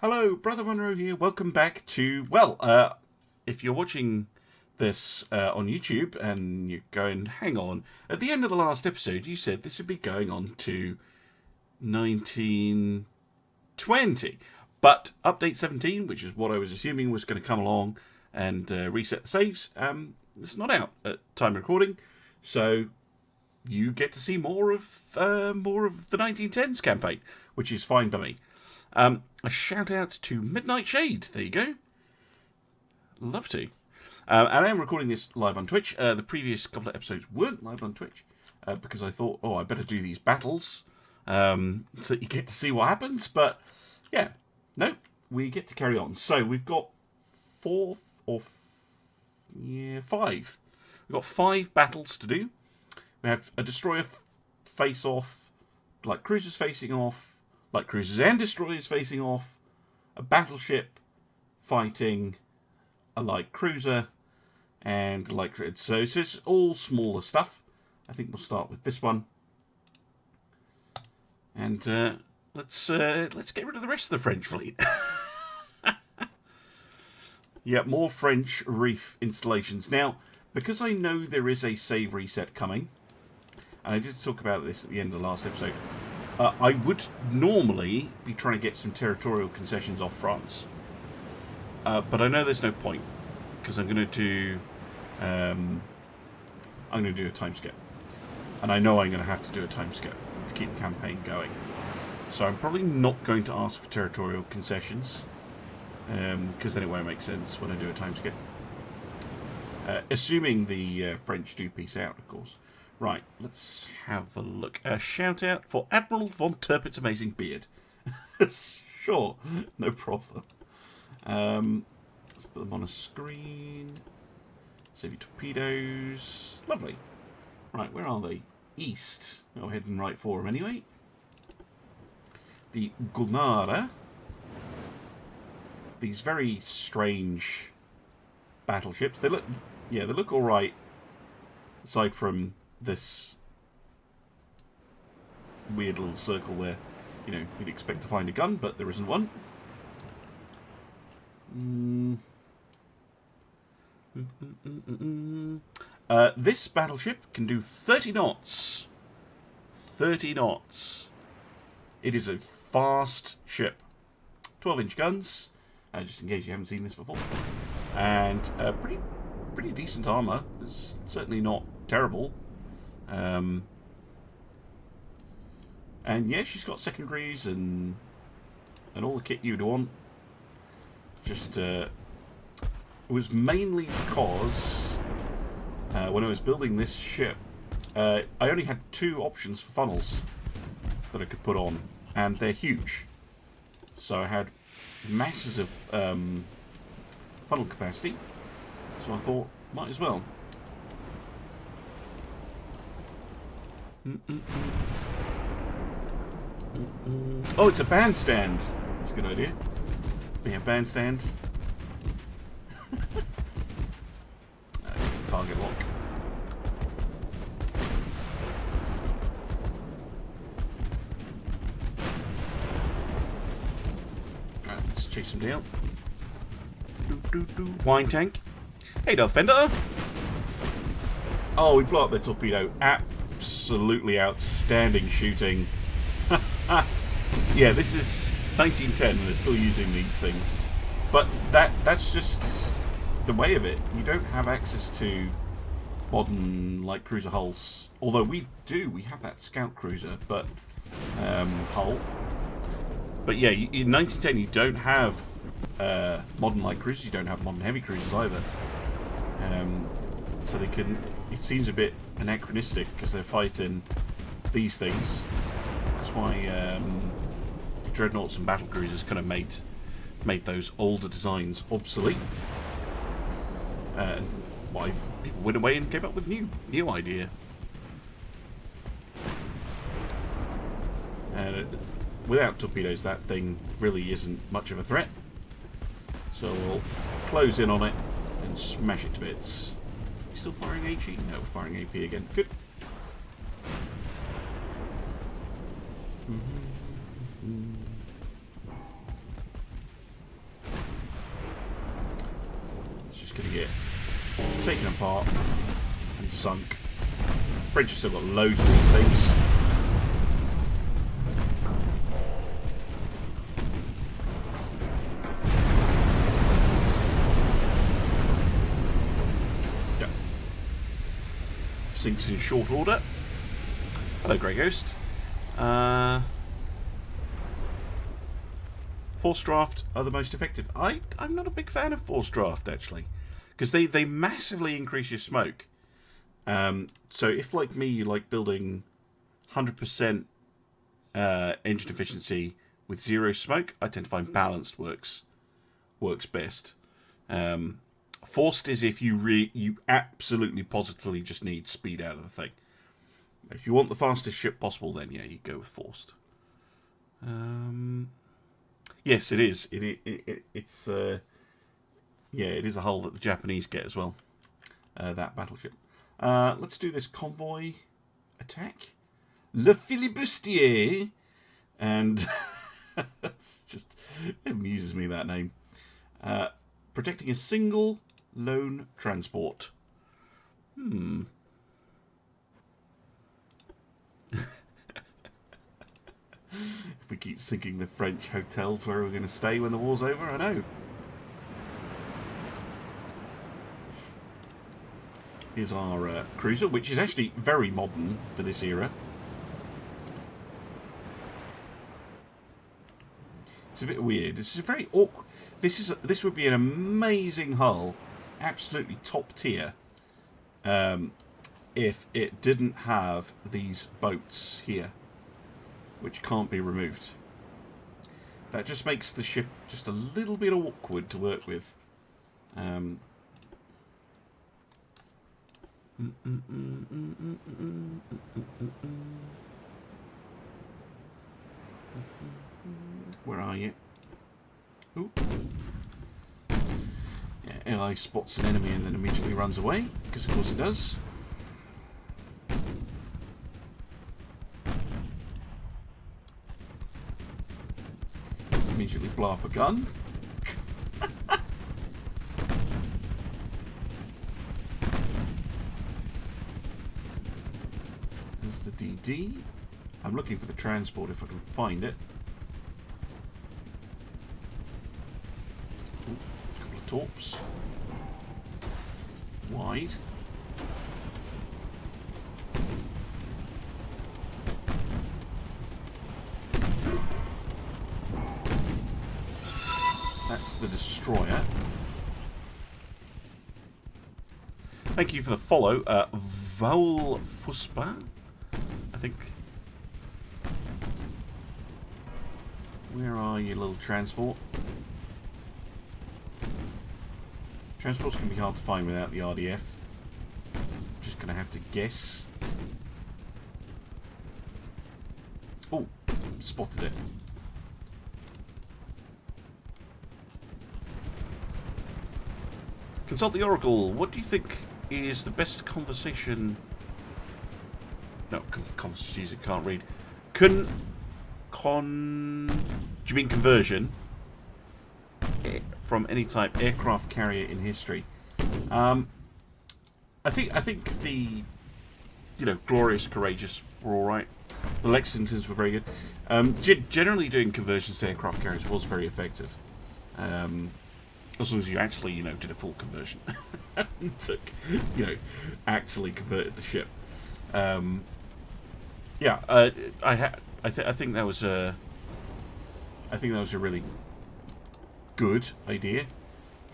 Hello, Brother Monroe here. Welcome back to, well, if you're watching this on YouTube and you're going, hang on, at the end of the last episode you said this would be going on to 1920. But Update 17, which is what I was assuming was going to come along and reset the saves, it's not out at time of recording, so you get to see more of the 1910's campaign, which is fine by me. A shout out to Midnight Shade. There you go. Love to. And I am recording this live on Twitch. The previous couple of episodes weren't live on Twitch because I thought, I better do these battles so that you get to see what happens. But yeah, no, we get to carry on. So we've got five. We've got 5 battles to do. We have a destroyer face off, like cruisers facing off, like cruisers and destroyers facing off, a battleship fighting a light cruiser, and a light cruiser. So it's just all smaller stuff. I think we'll start with this one, and let's get rid of the rest of the French fleet. Yeah, more French reef installations. Now, because I know there is a save reset coming, and I did talk about this at the end of the last episode, I would normally be trying to get some territorial concessions off France. But I know there's no point, because I'm going to do a time skip. And I know I'm going to have to do a time skip to keep the campaign going. So I'm probably not going to ask for territorial concessions, because then it won't make sense when I do a time skip. Assuming the French do peace out, of course. Right, let's have a look. A shout out for Admiral von Turpit's amazing beard. Sure, no problem. Let's put them on a screen. Save your torpedoes. Lovely. Right, where are they? East. I'll head and right for them anyway. The Gulnara. These very strange battleships. They look all right, aside from this weird little circle where, you'd expect to find a gun, but there isn't one. This battleship can do 30 knots. 30 knots. It is a fast ship. 12-inch guns, just in case you haven't seen this before. And pretty decent armour. It's certainly not terrible. And yeah, she's got secondaries and all the kit you'd want. Just it was mainly because when I was building this ship, I only had 2 options for funnels that I could put on, and they're huge. So I had masses of funnel capacity. So I thought, might as well. Oh, it's a bandstand. That's a good idea. Being a bandstand. Target lock. Alright, let's chase him down. Wine tank. Hey, Darth Vendar. Oh, we blew up the torpedo. Absolutely outstanding shooting. Yeah, this is 1910 and they're still using these things. But that's just the way of it. You don't have access to modern light cruiser hulls. Although we have that scout cruiser, but hull. But yeah, in 1910 you don't have modern light cruisers, you don't have modern heavy cruisers either. So it seems a bit anachronistic because they're fighting these things. That's why dreadnoughts and battle cruisers kind of made those older designs obsolete. And why people went away and came up with a new idea. Without torpedoes, that thing really isn't much of a threat. So we'll close in on it and smash it to bits. Still firing HE? No, we're firing AP again. Good. taken apart and sunk. French have still got loads of these things. Yeah. Sinks in short order. Hello, Grey Ghost. Force draft are the most effective. I'm not a big fan of force draft, actually, because they massively increase your smoke. So if, like me, you like building 100% engine efficiency with 0 smoke, I tend to find balanced works best. Forced is if you absolutely positively just need speed out of the thing. If you want the fastest ship possible, then yeah, you go with forced. Yes, it is. It's yeah, it is a hull that the Japanese get as well. That battleship. Let's do this convoy attack. Le Filibustier, and it's just, it amuses me, that name. Protecting a single lone transport. If we keep sinking the French hotels where we're going to stay when the war's over, I know. Here's our cruiser, which is actually very modern for this era. It's a bit weird. This is a very awkward. This would be an amazing hull, absolutely top tier, if it didn't have these boats here, which can't be removed. That just makes the ship just a little bit awkward to work with. Where are you? Ooh. Yeah, Ally spots an enemy and then immediately runs away, because of course it does. Immediately blow up a gun. There's the DD. I'm looking for the transport if I can find it. Ooh, a couple of torps. Wide. That's the destroyer. Thank you for the follow, Vaul Fuspa, I think. Where are you, little transport? Transports can be hard to find without the RDF. Just gonna have to guess. Oh, spotted it. Consult the Oracle. What do you think is the best conversation? No, conversations I can't read. Do you mean conversion? From any type aircraft carrier in history. I think the Glorious, Courageous were all right. The Lexingtons were very good. Generally, doing conversions to aircraft carriers was very effective. As long as you actually, did a full conversion. Took, actually converted the ship. Yeah, I think that was a really good idea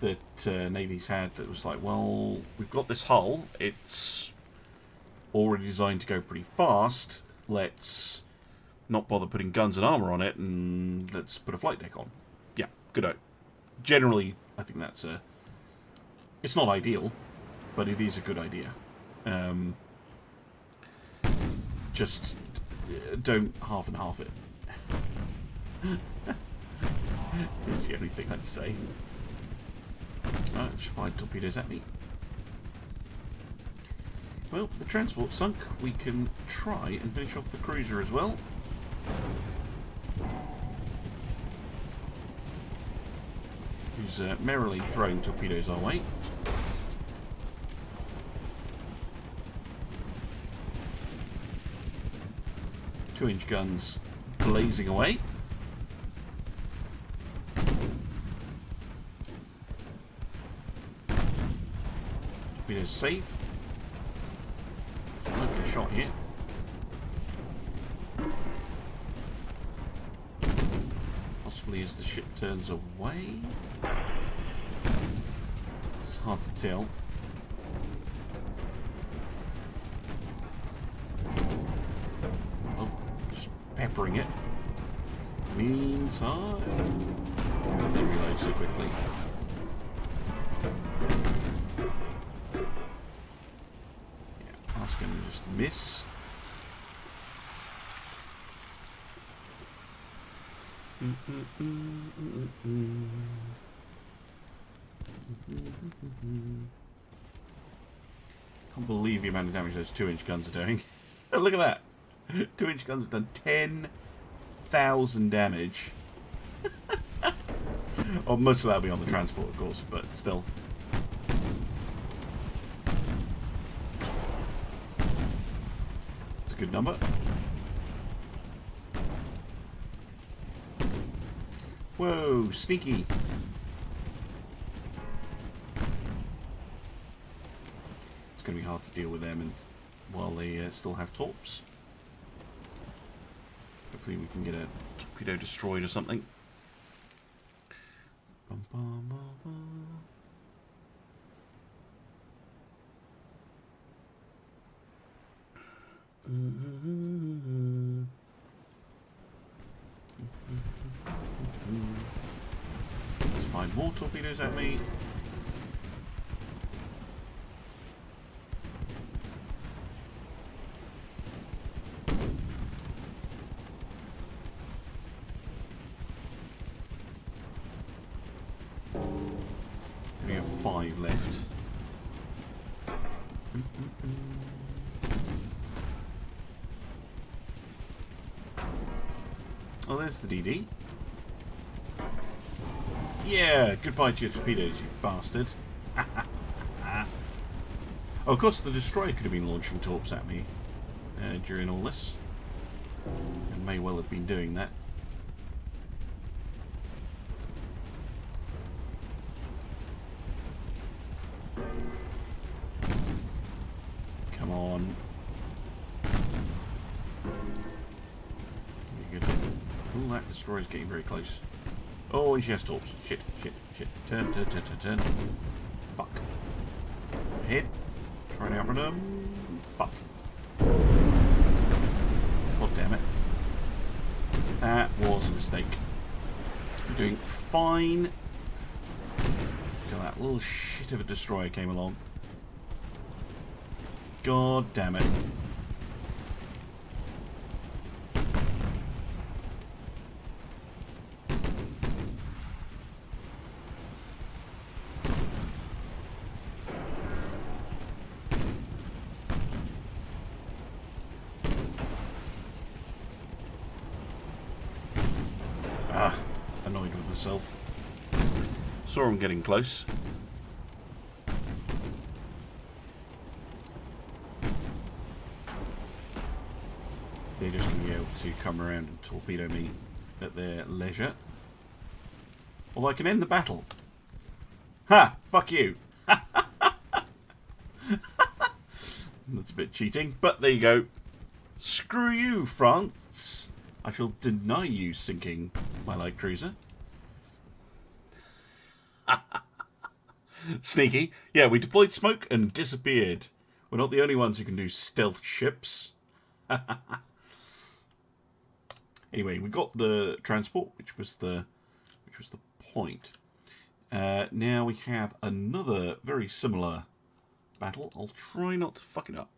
that navies had. That was like, well, we've got this hull. It's already designed to go pretty fast. Let's not bother putting guns and armor on it, and let's put a flight deck on. Yeah, good. Generally, I think that's it's not ideal, but it is a good idea. Just don't half and half it. It's the only thing I'd say. Alright, just fire torpedoes at me. Well, the transport sunk. We can try and finish off the cruiser as well. Who's merrily throwing torpedoes our way. 2-inch guns blazing away. Torpedoes safe. I might get a shot here. Possibly as the ship turns away. It's hard to tell. Oh, just peppering it. Meantime, they reload so quickly. Yeah, that's going to just miss. Can't believe the amount of damage those 2-inch guns are doing. Look at that. 2-inch guns have done 10,000 damage. Oh, most of that will be on the transport, of course, but still. It's a good number. Whoa, sneaky. It's going to be hard to deal with them and while they still have torps. Hopefully we can get a torpedo destroyed or something. Bum, bum, bum, bum. Let's find more torpedoes at me. We have 5 left. Oh, there's the DD. Yeah, goodbye to your torpedoes, you bastard. Oh, of course, the destroyer could have been launching torps at me during all this. And may well have been doing that. Come on. Very good. Oh, that destroyer's getting very close. Oh, and she has torps. Shit, shit, shit. Turn, turn, turn, turn, turn. Fuck. Ahead. Try and outrun them. Fuck. God damn it. That was a mistake. We're doing fine. Until that little shit of a destroyer came along. God damn it. Annoyed with myself. Saw him getting close. They're just going to be able to come around and torpedo me at their leisure. Although I can end the battle. Ha! Fuck you! That's a bit cheating, but there you go. Screw you, France! I shall deny you sinking my light cruiser. Sneaky. Yeah, we deployed smoke and disappeared. We're not the only ones who can do stealth ships. Anyway, we got the transport, which was the point. Now we have another very similar battle. I'll try not to fuck it up.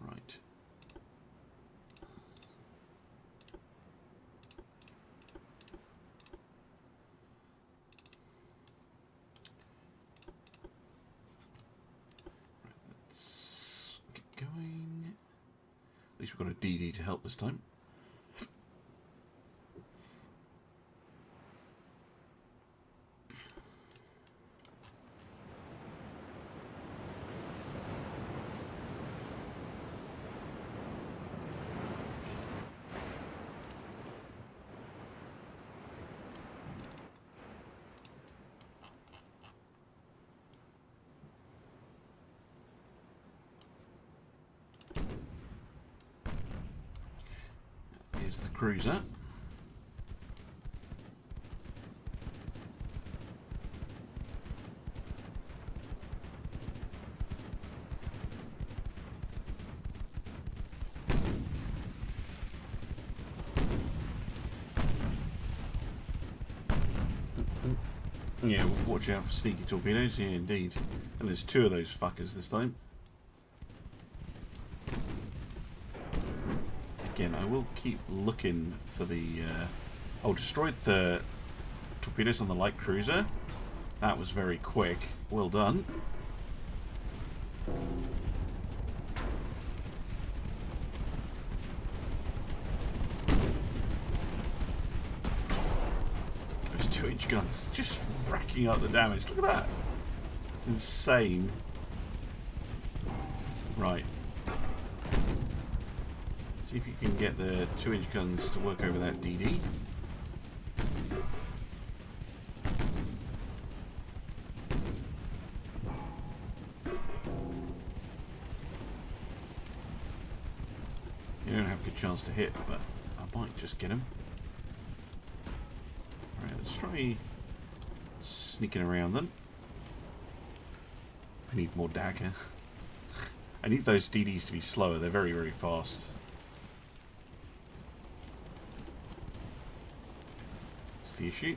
Right. Let's get going. At least we've got a DD to help this time. Here's the cruiser. Yeah, watch out for sneaky torpedoes. Yeah, indeed. And there's 2 of those fuckers this time. Again, I will keep looking for the... Oh, destroyed the torpedoes on the light cruiser. That was very quick. Well done. Those 2-inch guns just racking up the damage. Look at that. It's insane. Right. See if you can get the 2-inch guns to work over that DD. You don't have a good chance to hit, but I might just get him. Alright, let's try sneaking around them. I need more dagger. I need those DDs to be slower. They're very, very fast. What's the issue?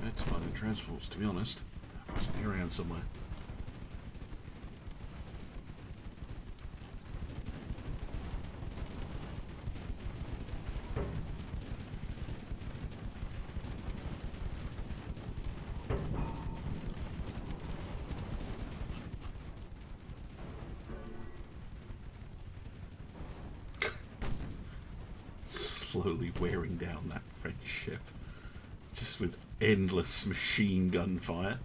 It's finding transports, to be honest. Must be around somewhere. Slowly wearing down that French ship. Just with endless machine gun fire.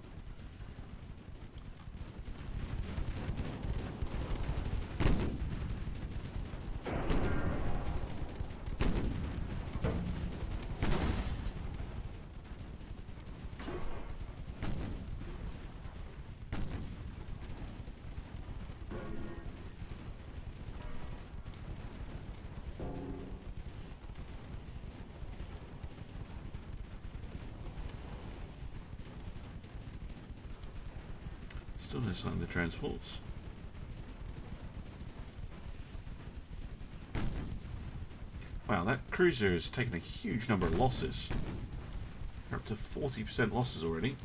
Still no sign of the transports. Wow, that cruiser has taken a huge number of losses. They're up to 40% losses already.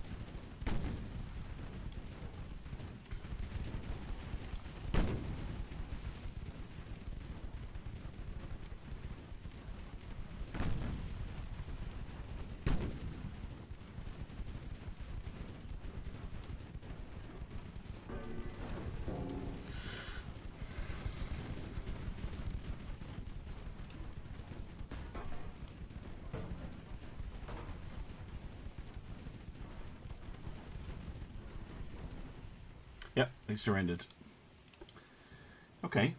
Yep, they surrendered. Okay.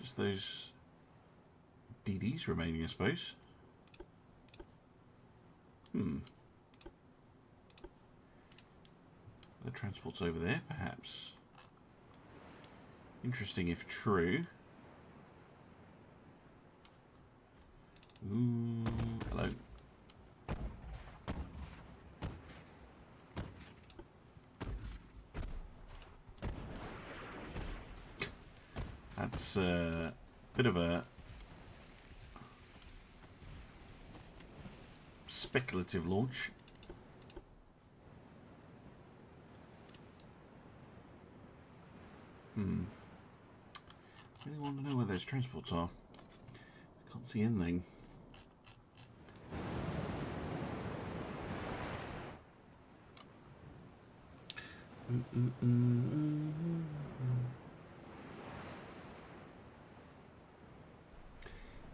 Just those DDs remaining, I suppose. The transport's over there, perhaps. Interesting if true. Ooh, hello. That's a bit of a speculative launch. Really want to know where those transports are. Can't see anything.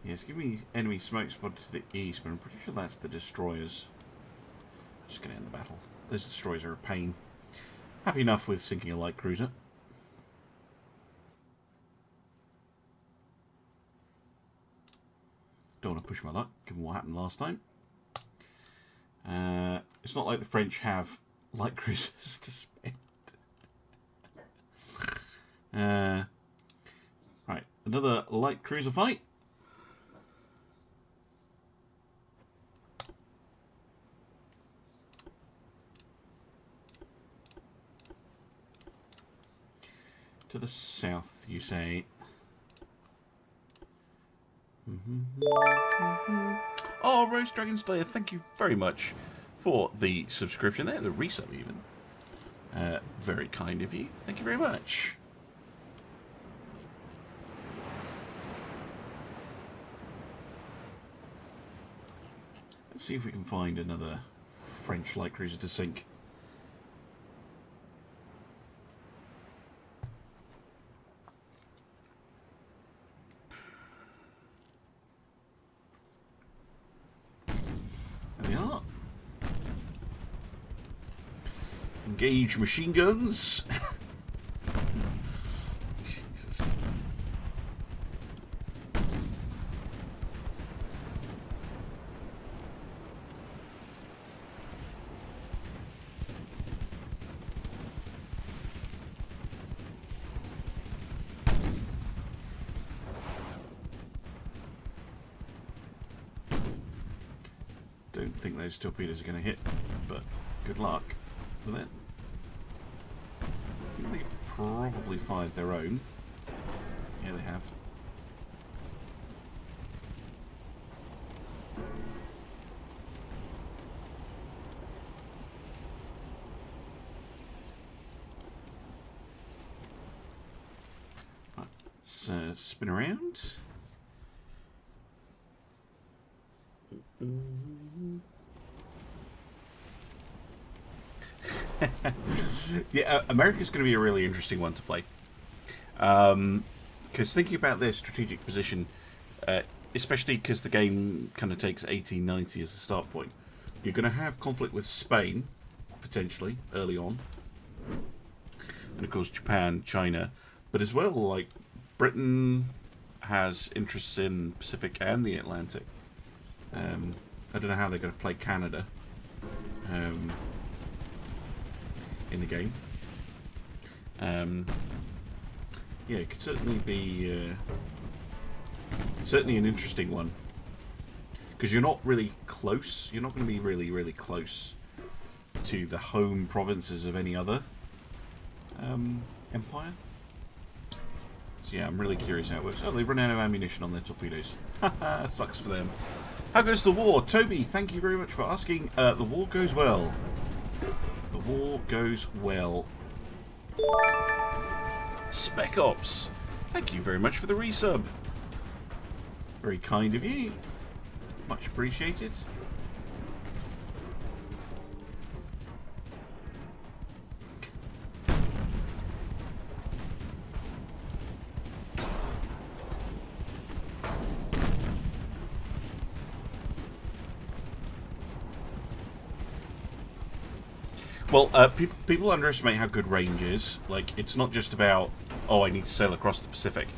Yes, give me enemy smoke spotted to the east, but I'm pretty sure that's the destroyers. Just gonna end the battle. Those destroyers are a pain. Happy enough with sinking a light cruiser. don't want to push my luck, given what happened last time. It's not like the French have light cruisers to spend. Right, another light cruiser fight. To the south, you say. Oh, Rose Dragon Slayer, thank you very much for the subscription there, the resub even. Very kind of you. Thank you very much. Let's see if we can find another French light cruiser to sink. Engage machine guns. Jesus. Don't think those torpedoes are going to hit, but good luck with it. I think they probably fired their own. Yeah, they have. Right, let's spin around. Yeah, America's going to be a really interesting one to play. Because thinking about their strategic position, especially because the game kind of takes 1890 as the start point, you're going to have conflict with Spain, potentially, early on. And of course Japan, China, but as well, like, Britain has interests in the Pacific and the Atlantic. I don't know how they're going to play Canada in the game. Yeah, it could certainly be certainly an interesting one, because you're not really close. You're not going to be really close to the home provinces of any other empire. So yeah, I'm really curious how it works. Oh, they've run out of ammunition on their torpedoes. Haha, sucks for them. How goes the war? Toby, thank you very much for asking. The war goes well. The war goes well. Spec Ops, thank you very much for the resub. Very kind of you. Much appreciated. Well, people underestimate how good range is. Like, it's not just about, oh, I need to sail across the Pacific.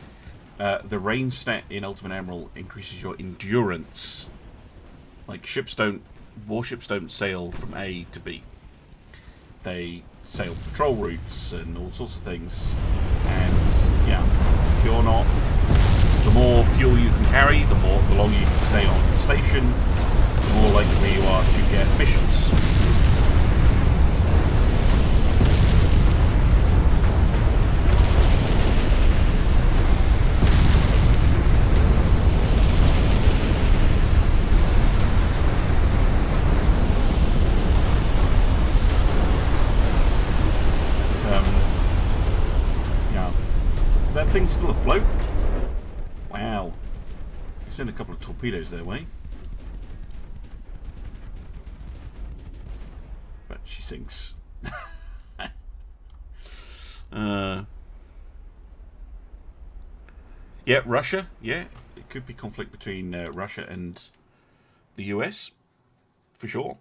The range stat in Ultimate Admiral increases your endurance. Like, warships don't sail from A to B. They sail patrol routes and all sorts of things. And, yeah, if you're not, the more fuel you can carry, the longer you can stay on the station, the more likely you are to get missions. Thing's still afloat. Wow. You sent a couple of torpedoes their way. But she sinks. Yeah, Russia. Yeah, it could be conflict between Russia and the US, for sure.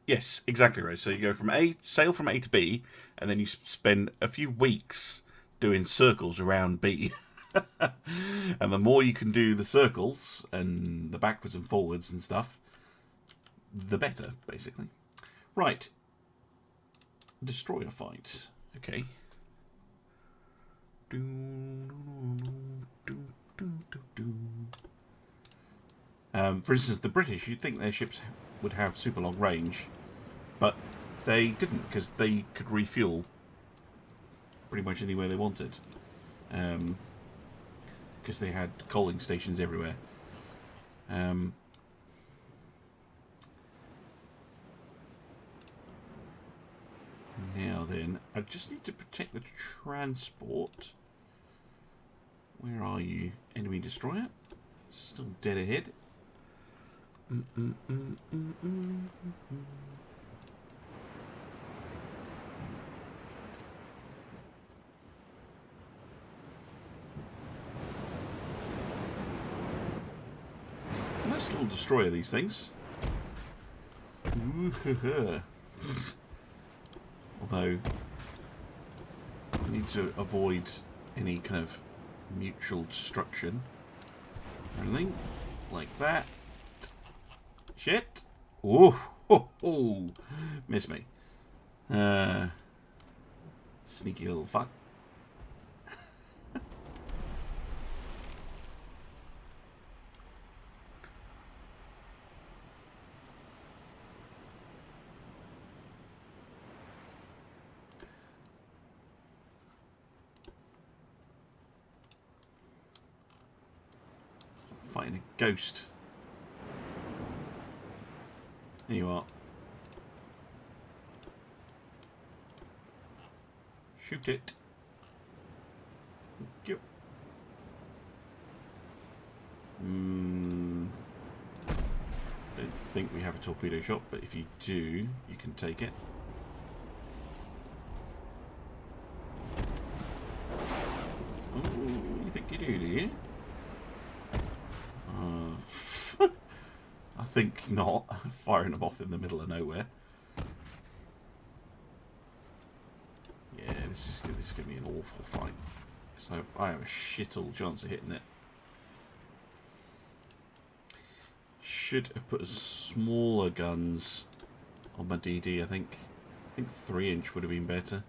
Yes, exactly right. So you go from sail from A to B, and then you spend a few weeks doing circles around B. And the more you can do the circles and the backwards and forwards and stuff, the better, basically. Right. Destroyer fight. Okay. For instance, the British, you'd think their ships would have super long range, but they didn't, because they could refuel pretty much anywhere they wanted. Because they had coaling stations everywhere. Now then, I just need to protect the transport. Where are you, enemy destroyer? Still dead ahead. Nice little destroyer, these things. Although, we need to avoid any kind of mutual destruction. Anything like that. Shit! Ooh, ho, ho. Miss me. Sneaky little fuck. Fighting a ghost. There you are. Shoot it. Thank you. Don't think we have a torpedo shot, but if you do, you can take it. Oh, you think you do you? I think not. Firing them off in the middle of nowhere. Yeah, this is going to be an awful fight. So I have a shit all chance of hitting it. Should have put smaller guns on my DD, I think. I think 3-inch would have been better.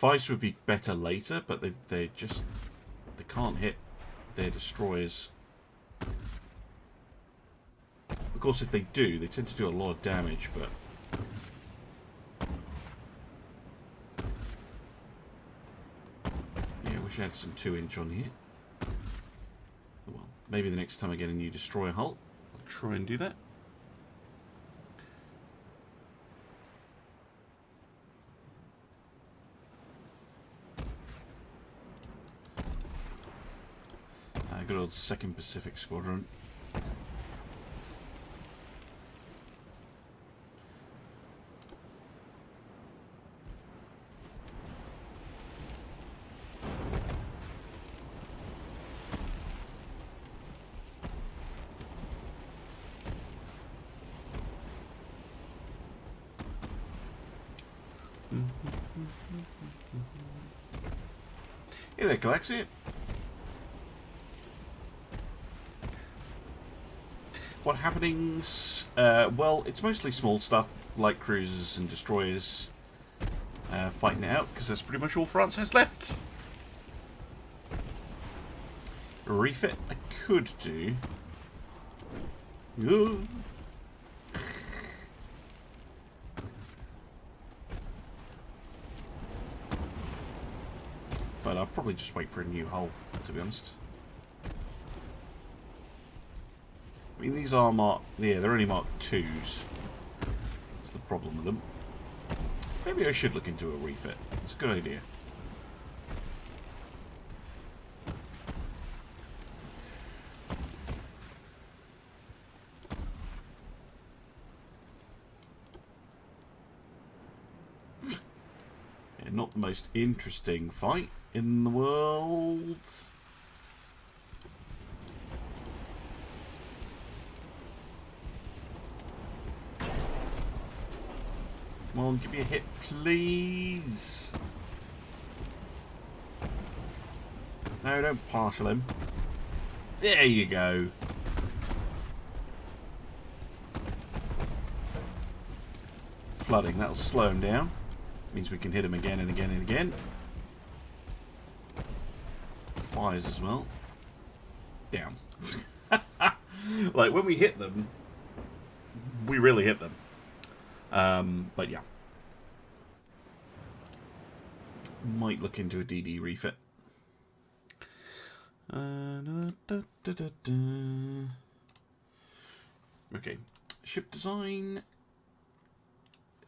5s would be better later, but they can't hit their destroyers. Of course, if they do, they tend to do a lot of damage, but... yeah, I wish I had some 2-inch on here. Well, maybe the next time I get a new destroyer hull, I'll try and do that. Good old 2nd Pacific Squadron. Hey there, Galaxy. What happenings? Well, it's mostly small stuff, like cruisers and destroyers fighting it out, because that's pretty much all France has left. Refit I could do. Ooh. But I'll probably just wait for a new hull, to be honest. I mean, these are marked... yeah, they're only marked 2s. That's the problem with them. Maybe I should look into a refit. It's a good idea. Yeah, not the most interesting fight in the world. Come on, give me a hit, please. No, don't partial him. There you go. Flooding, that'll slow him down. Means we can hit him again and again and again. Fires as well. Down. Like, when we hit them, we really hit them. But yeah. Might look into a DD refit. Okay. Ship design.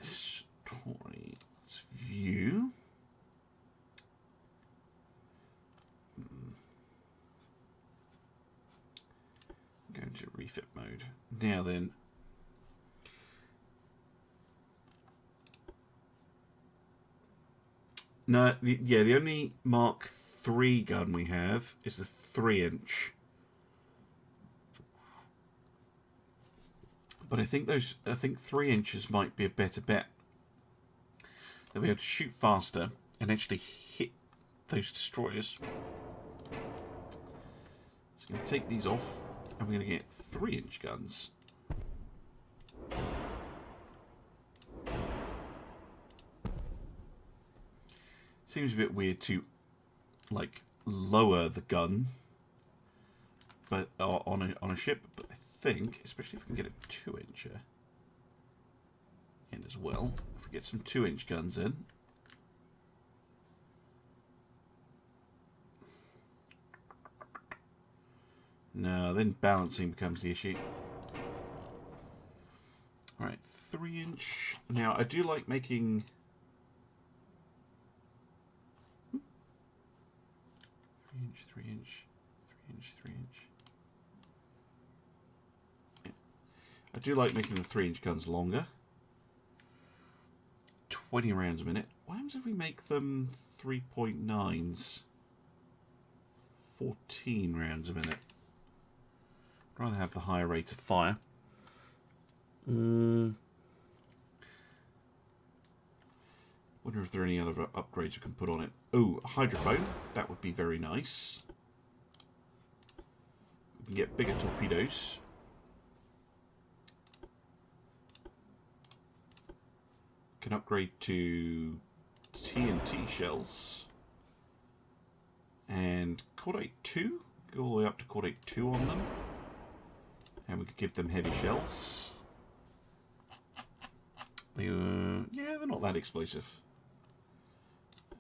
Story. Let's view. Go into refit mode. Now then. No, the only Mark III gun we have is the 3-inch. But I think 3 inches might be a better bet. They'll be able to shoot faster and actually hit those destroyers. So I'm going to take these off and we're going to get 3-inch guns. Seems a bit weird to, like, lower the gun, but on a ship. But I think, especially if we can get a 2-incher in as well, if we get some 2-inch guns in. No, then balancing becomes the issue. All right, 3-inch. Now I do like making. 3-inch, 3-inch, 3-inch, 3-inch. Yeah. I do like making the 3-inch guns longer. 20 rounds a minute. What happens if we make them 3.9s? 14 rounds a minute. I'd rather have the higher rate of fire. Wonder if there are any other upgrades we can put on it. Oh, a hydrophone. That would be very nice. We can get bigger torpedoes. Can upgrade to TNT shells. And Cordate 2. Go all the way up to Cordate 2 on them. And we could give them heavy shells. Yeah, they're not that explosive.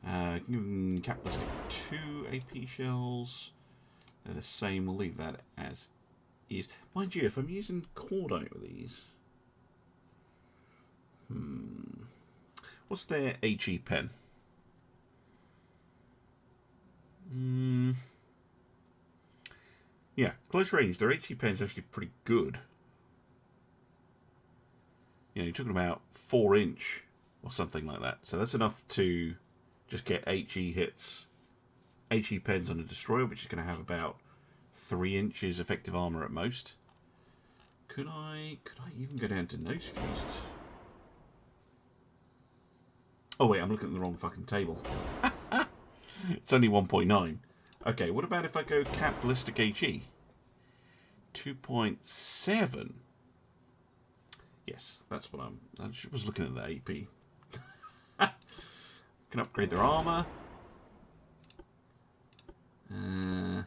Give them Capitalistic 2 AP shells. They're the same. We'll leave that as is. Mind you, if I'm using Cordite with these... What's their HE pen? Yeah, close range. Their HE pen's actually pretty good. You know, you're talking about 4-inch or something like that. So that's enough to just get HE hits. HE pens on a destroyer, which is going to have about 3 inches effective armor at most. Could I even go down to nose fused? Oh wait, I'm looking at the wrong fucking table. It's only 1.9. Okay, what about if I go Cap Ballistic HE? 2.7. Yes, that's what I was looking at the AP. Can upgrade their armor. Can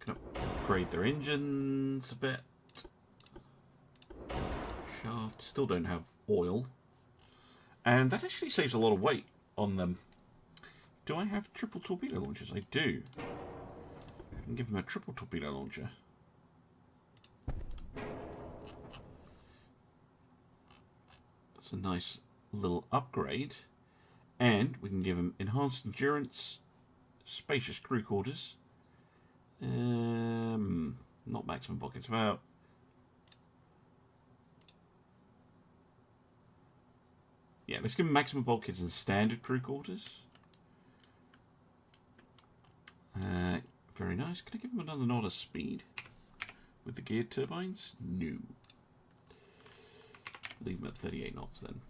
upgrade their engines a bit. Shaft. Still don't have oil. And that actually saves a lot of weight on them. Do I have triple torpedo launchers? I do. I can give them a triple torpedo launcher. That's a nice little upgrade. And we can give them enhanced endurance, spacious crew quarters. Not maximum pockets, about... Yeah, let's give them maximum bulkheads and standard crew quarters. Very nice. Can I give them another nod of speed with the geared turbines? No. Leave them at 38 knots then.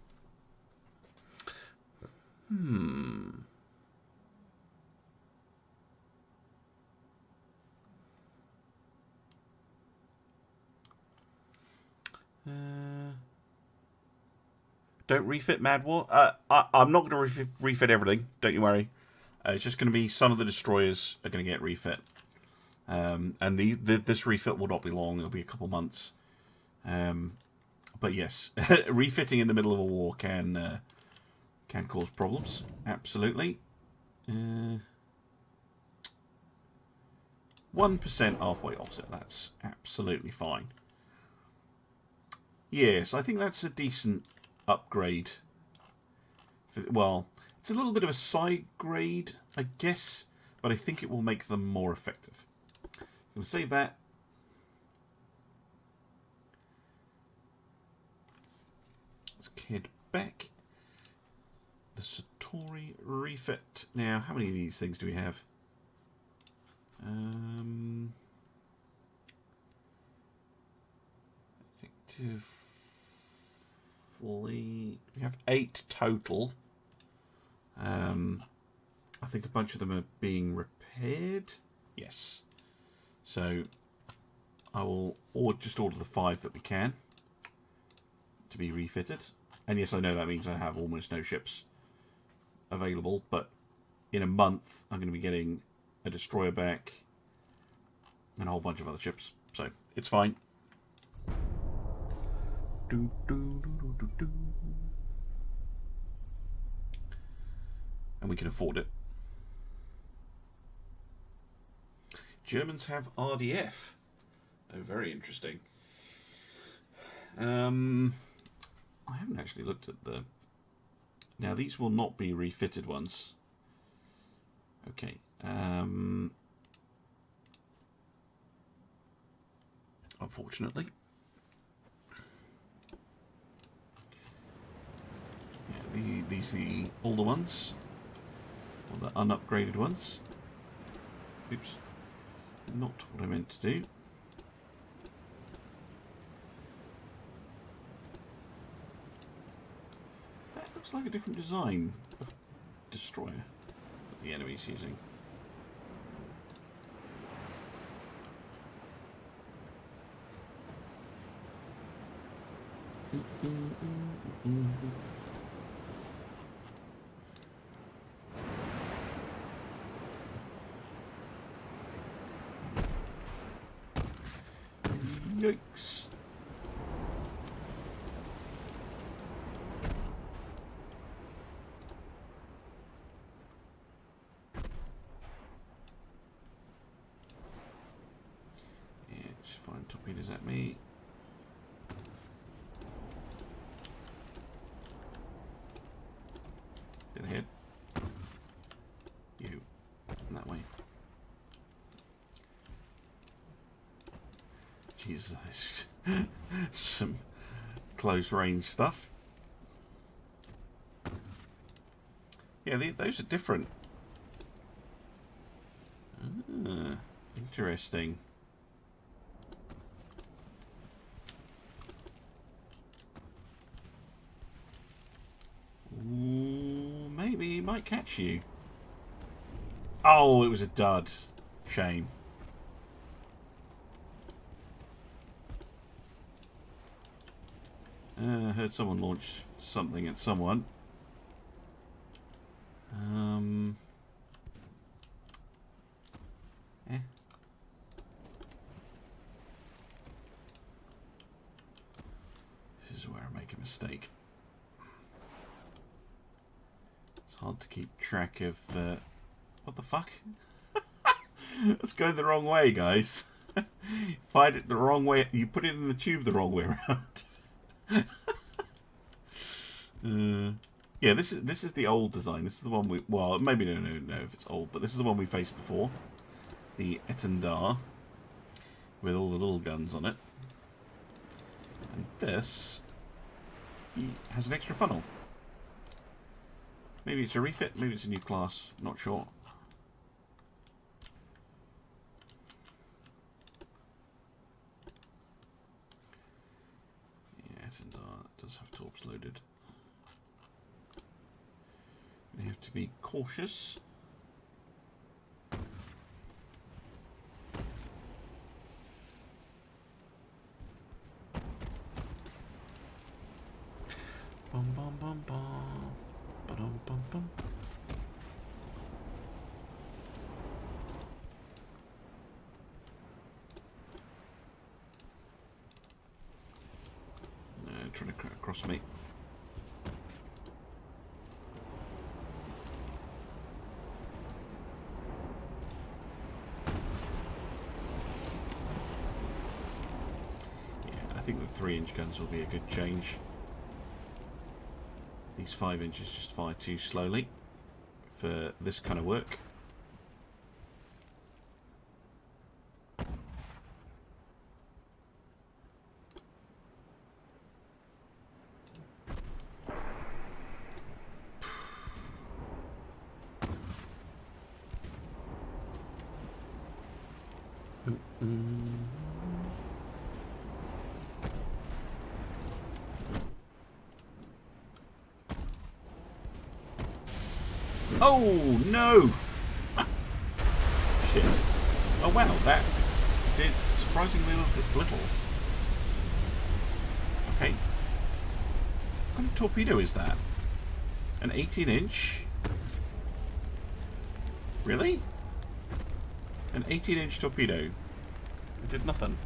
Don't refit Mad War. I'm not going to refit everything. Don't you worry. It's just going to be some of the destroyers are going to get refit. And this refit will not be long. It'll be a couple months. But yes, refitting in the middle of a war can cause problems. Absolutely. 1% halfway offset. That's absolutely fine. Yes, I think that's a decent upgrade. Well, it's a little bit of a side grade, I guess, but I think it will make them more effective. We'll save that. Let's head back. The Satori refit. Now, how many of these things do we have? Actively, we have 8 total. I think a bunch of them are being repaired. Yes. So I will just order the 5 that we can to be refitted. And yes, I know that means I have almost no ships available, but in a month I'm going to be getting a destroyer back and a whole bunch of other ships. So it's fine. And we can afford it. Germans have RDF. Oh, very interesting. I haven't actually looked at the... Now, these will not be refitted ones. Okay. Unfortunately. Yeah, these are the older ones. Or the unupgraded ones. Oops. Not what I meant to do. That looks like a different design of destroyer that the enemy's using. Yikes. Yeah, just firing torpedoes at me. Dead ahead. You. That way. Jesus, some close range stuff. Yeah, those are different. Interesting. Ooh, maybe he might catch you. Oh, it was a dud. Shame. I heard someone launch something at someone. This is where I make a mistake. It's hard to keep track of... what the fuck? That's going the wrong way, guys. Find it the wrong way. You put it in the tube the wrong way around. Yeah, this is the old design. This is the one we... Well, maybe no if it's old, but this is the one we faced before. The Vendar. With all the little guns on it. And this has an extra funnel. Maybe it's a refit, maybe it's a new class. Not sure. Yeah, Vendar does have torps loaded. You have to be cautious. Bum bum bum bum. Ba-dum bum bum. Trying to crack across me. I think the 3-inch guns will be a good change. These 5 inches just fire too slowly for this kind of work. Oh no! Shit. Oh wow, that did surprisingly little. Okay. What kind of torpedo is that? An 18-inch? Really? An 18-inch torpedo. It did nothing.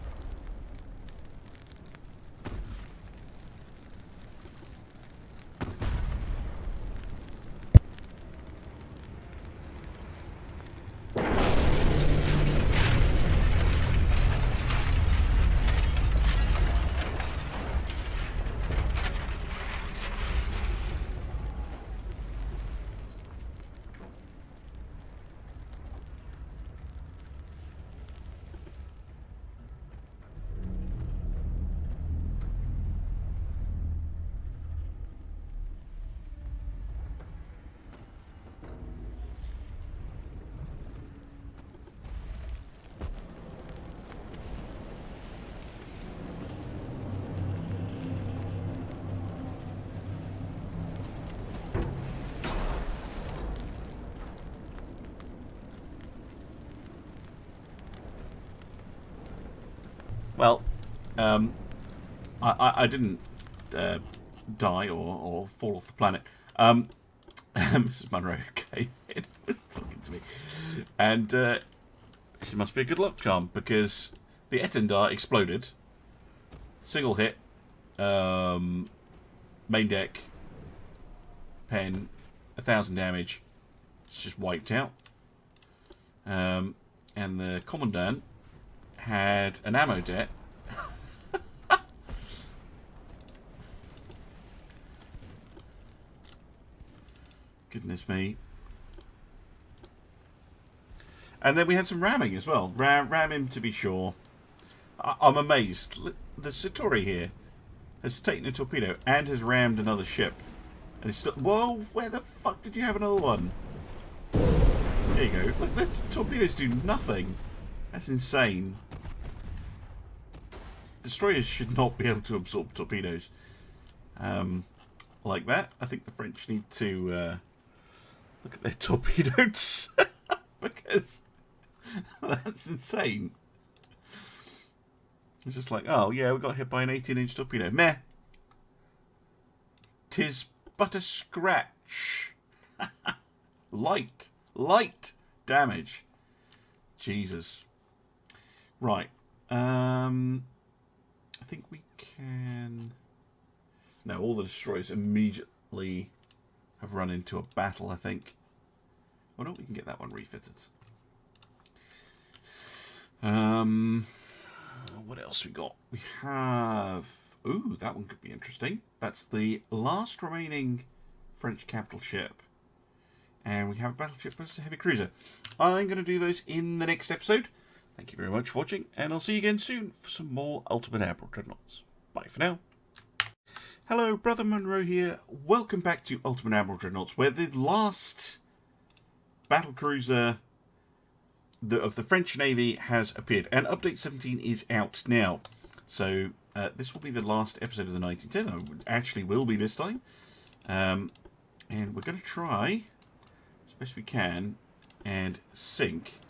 Well, I didn't die or fall off the planet. Mrs. Monroe came in, was talking to me, and she must be a good luck charm because the Vendar exploded, single hit, main deck, pen, 1,000 damage. It's just wiped out, and the commandant had an ammo debt. Goodness me. And then we had some ramming as well. Ram him to be sure. I'm amazed. The Satori here has taken a torpedo and has rammed another ship. And it's still... Whoa, where the fuck did you have another one? There you go. Look, the torpedoes do nothing. That's insane. Destroyers should not be able to absorb torpedoes like that. I think the French need to look at their torpedoes because that's insane. It's just like, oh yeah, we got hit by an 18-inch torpedo. Meh. 'Tis but a scratch. Light damage. Jesus. Right. I think we can... No, all the destroyers immediately have run into a battle, I think. Oh no, we can get that one refitted. What else we got? We have... Ooh, that one could be interesting. That's the last remaining French capital ship. And we have a battleship versus a heavy cruiser. I'm going to do those in the next episode. Thank you very much for watching, and I'll see you again soon for some more Ultimate Admiral Dreadnoughts. Bye for now. Hello, Brother Monroe here. Welcome back to Ultimate Admiral Dreadnoughts, where the last battle cruiser of the French Navy has appeared. And Update 17 is out now. So this will be the last episode of the 1910. It actually will be this time. And we're going to try, as best we can, and sink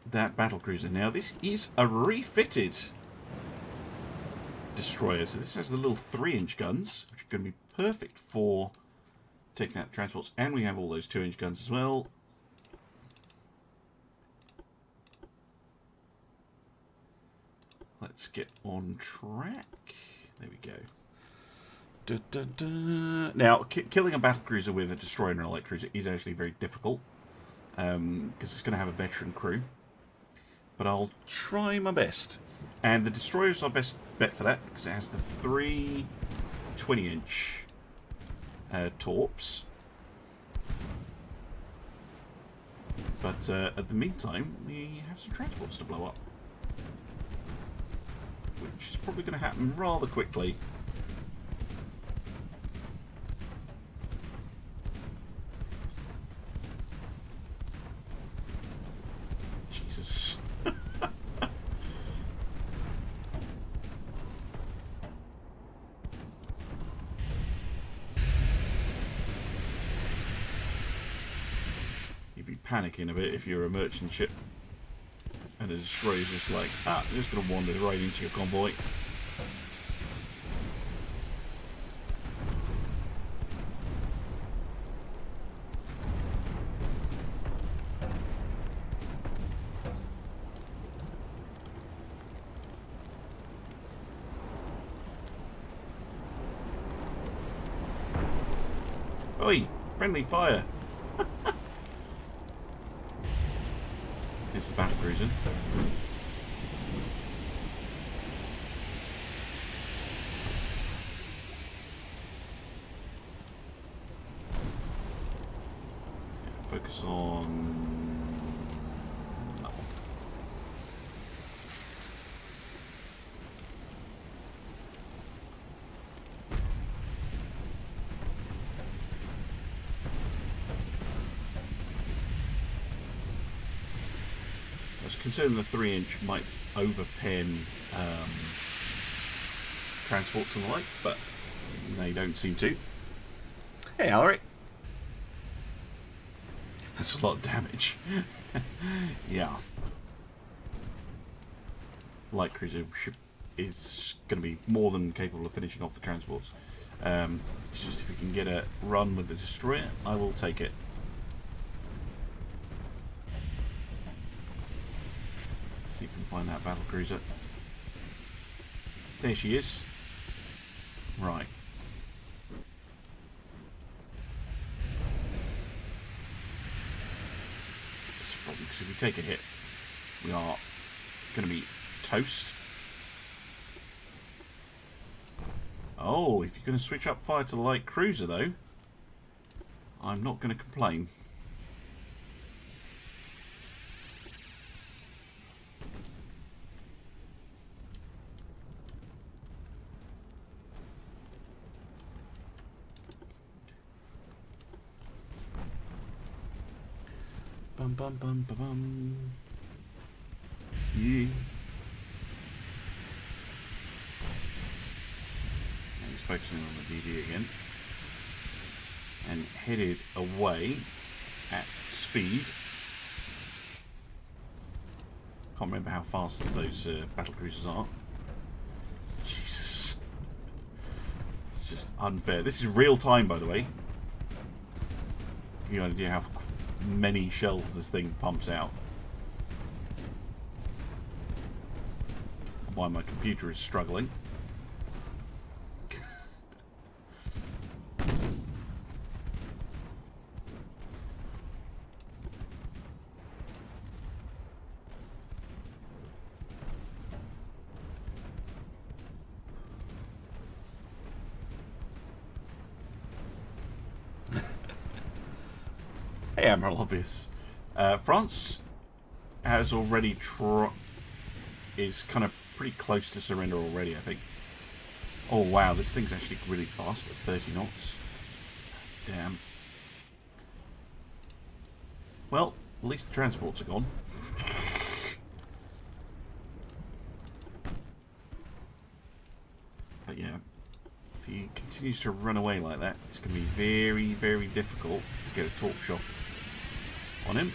that battlecruiser. Now, this is a refitted destroyer. So this has the little 3-inch guns, which are going to be perfect for taking out the transports. And we have all those 2-inch guns as well. Let's get on track. There we go. Da, da, da. Now, killing a battlecruiser with a destroyer and a light cruiser is actually very difficult. Because it's going to have a veteran crew. But I'll try my best. And the destroyer is our best bet for that, because it has the 3 20-inch torps. But at the meantime, we have some transports to blow up. Which is probably going to happen rather quickly. Jesus. You'd be panicking a bit if you're a merchant ship. And the destroyer's just like, I'm just going to wander right into your convoy. Oi! Friendly fire! It's the battlecruiser. Focus on that one. I was concerned the 3-inch might overpen transports and the like, but they don't seem to. Hey, Alerik. That's a lot of damage. Yeah. Light cruiser is going to be more than capable of finishing off the transports. It's just if we can get a run with the destroyer, I will take it. See if we can find that battle cruiser. There she is. Right. Because if we take a hit, we are going to be toast. Oh, if you're going to switch up fire to the light cruiser, though, I'm not going to complain. Bum bum bum bum bum. Yeah. And he's focusing on the DD again. And headed away at speed. Can't remember how fast those battle cruisers are. Jesus. It's just unfair. This is real time, by the way. Give you an idea how many shells this thing pumps out. Why my computer is struggling. Hey, Admiral Obvious. France has already is kind of pretty close to surrender already, I think. Oh wow, this thing's actually really fast at 30 knots. Damn. Well, at least the transports are gone. But yeah, if he continues to run away like that, it's going to be very, very difficult to get a torp shot on him.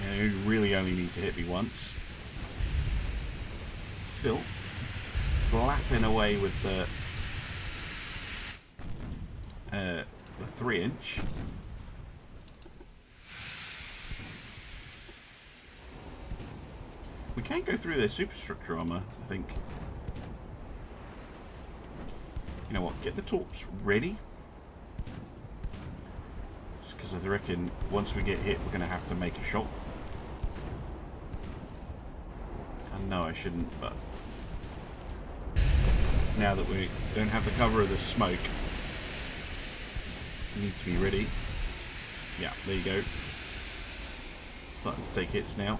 Yeah, you really only need to hit me once. still. Blapping away with the 3-inch. We can go through their superstructure armor, I think. You know what? Get the torps ready. Just because I reckon once we get hit, we're going to have to make a shot. I know I shouldn't, but now that we don't have the cover of the smoke, we need to be ready. Yeah, there you go. It's starting to take hits now.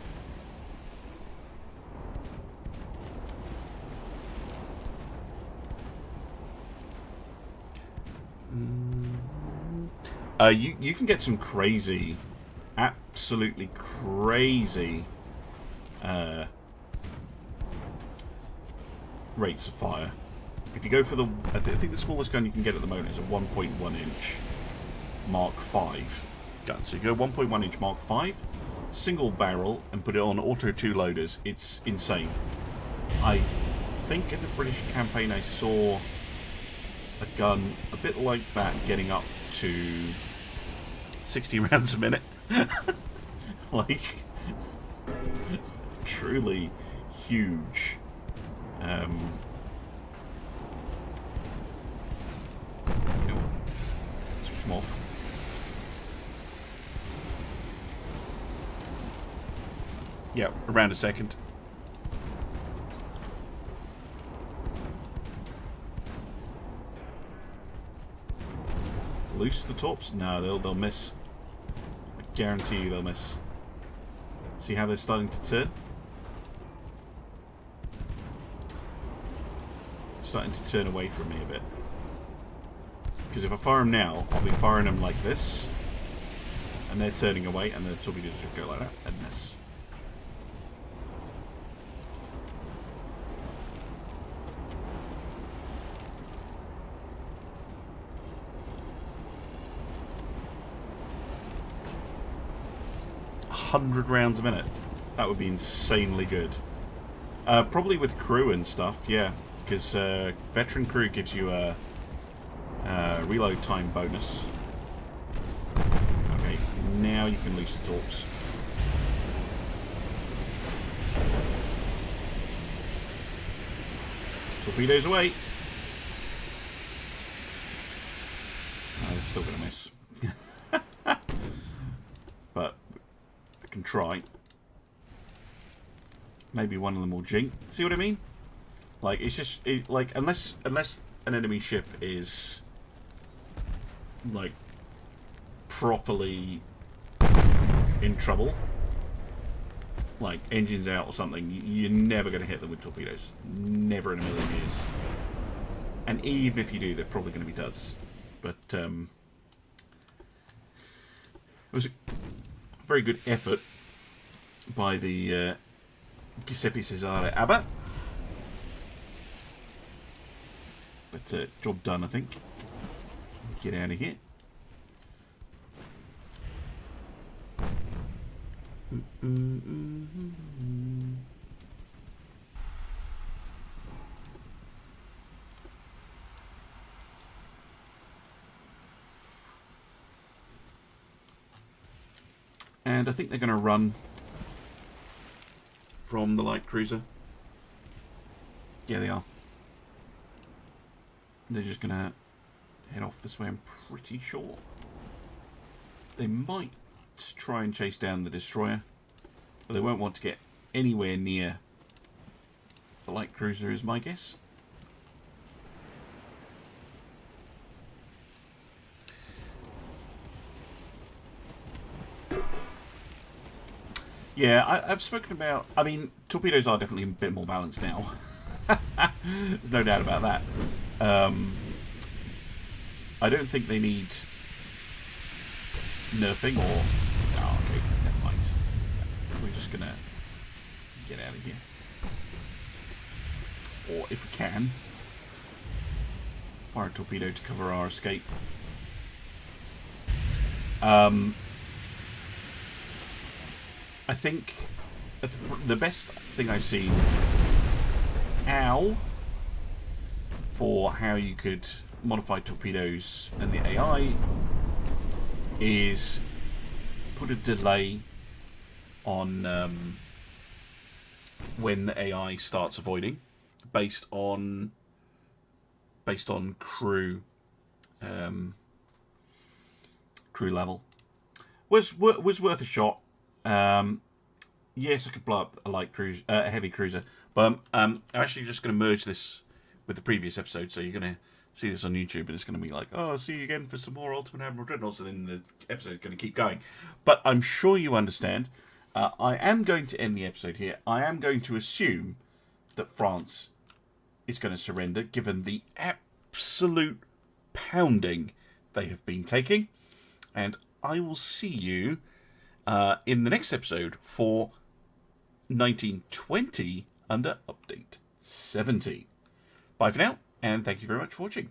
You can get some crazy, absolutely crazy rates of fire. If you go for the, I think the smallest gun you can get at the moment is a 1.1-inch Mark 5 gun. So you go 1.1-inch Mark 5, single barrel, and put it on auto 2 loaders. It's insane. I think in the British campaign I saw a gun a bit like that getting up to 60 rounds a minute. Like, truly huge. You know what? Switch them off. Yeah, around a second. Loose the torps? No, they'll miss. I guarantee you they'll miss. See how they're starting to turn? Starting to turn away from me a bit. Because if I fire them now, I'll be firing them like this, and they're turning away, and the torpedoes should go like that and miss. .100 rounds a minute. That would be insanely good. Probably with crew and stuff, yeah. Because veteran crew gives you a reload time bonus. Okay, now you can loose the torps. Torpedoes away. Oh, they're still going to miss. But I can try. Maybe one of them will jink. See what I mean? Like, it's just like unless an enemy ship is like properly in trouble, like engines out or something, you're never going to hit them with torpedoes. Never in a million years. And even if you do, they're probably going to be duds. But it was a very good effort by the Giuseppe Cesare Abba. But job done, I think. Get out of here. And I think they're going to run from the light cruiser. Yeah, they are. They're just going to head off this way, I'm pretty sure. They might try and chase down the destroyer, but they won't want to get anywhere near the light cruiser, is my guess. Yeah, I've spoken about... I mean, torpedoes are definitely a bit more balanced now. There's no doubt about that. I don't think they need nerfing or... Oh, okay, never mind. We're just going to get out of here. Or, if we can, fire a torpedo to cover our escape. I think the best thing I've seen how for how you could modify torpedoes and the AI is put a delay on when the AI starts avoiding, based on crew crew level. Was worth a shot. Yes, I could blow up a light cruiser, a heavy cruiser, but I'm actually just going to merge this with the previous episode, so you're going to see this on YouTube, and it's going to be like, oh, I'll see you again for some more Ultimate Admiral Dreadnoughts, and then the episode's going to keep going. But I'm sure you understand. I am going to end the episode here. I am going to assume that France is going to surrender, given the absolute pounding they have been taking. And I will see you in the next episode for 1920 under Update 17. Bye for now, and thank you very much for watching.